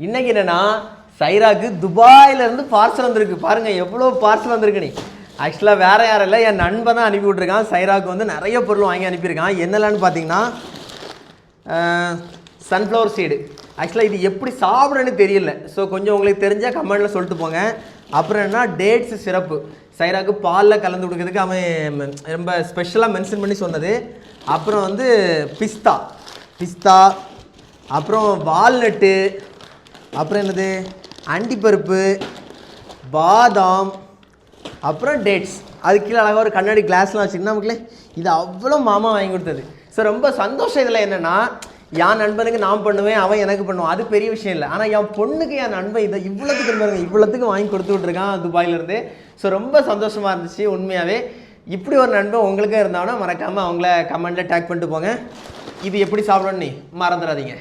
இன்னைக்கு என்னன்னா சைராக்கு துபாயிலேருந்து பார்சல் வந்திருக்கு. பாருங்கள் எவ்வளோ பார்சல் வந்திருக்கு. நீ ஆக்சுவலாக வேறு யாரும் இல்லை, என் நண்பன் தான் அனுப்பி விட்ருக்கான். சைராக்கு வந்து நிறைய பொருள் வாங்கி அனுப்பியிருக்கான். என்னெல்லான்னு பார்த்தீங்கன்னா சன்ஃப்ளவர் சீடு. ஆக்சுவலாக இது எப்படி சாப்பிட்றேன்னு தெரியல. ஸோ கொஞ்சம் உங்களுக்கு தெரிஞ்சால் கமெண்டில் சொல்லிட்டு போங்க. அப்புறம் என்ன டேட்ஸ் சிரப்பு, சைராக்கு பாலில் கலந்து கொடுக்கறதுக்கு அவன் ரொம்ப ஸ்பெஷலாக மென்ஷன் பண்ணி சொன்னது. அப்புறம் வந்து பிஸ்தா, அப்புறம் வால்நட்டு, அப்புறம் என்னது அண்டிப்பருப்பு, பாதாம், அப்புறம் டேட்ஸ். அது கீழே அழகாக ஒரு கண்ணாடி கிளாஸ்லாம் வச்சுக்கினா நமக்குலே இது அவ்வளோ மாமா வாங்கி கொடுத்தது. ஸோ ரொம்ப சந்தோஷம். இதில் என்னென்னா என் நண்பனுக்கு நான் பண்ணுவேன், அவன் எனக்கு பண்ணுவான், அது பெரிய விஷயம் இல்லை. ஆனால் என் பொண்ணுக்கு என் நண்பன் இதை இவ்வளோத்துக்கு வாங்கி கொடுத்து விட்ருக்கான் துபாயிலேருந்து. ஸோ ரொம்ப சந்தோஷமாக இருந்துச்சு உண்மையாகவே. இப்படி ஒரு நண்பன் உங்களுக்கும் இருந்தாங்கன்னா மறக்காமல் அவங்கள கமெண்ட்டில் டேக் பண்ணிட்டு போங்க. இது எப்படி சாப்பிடணும்னு மறந்துடாதீங்க.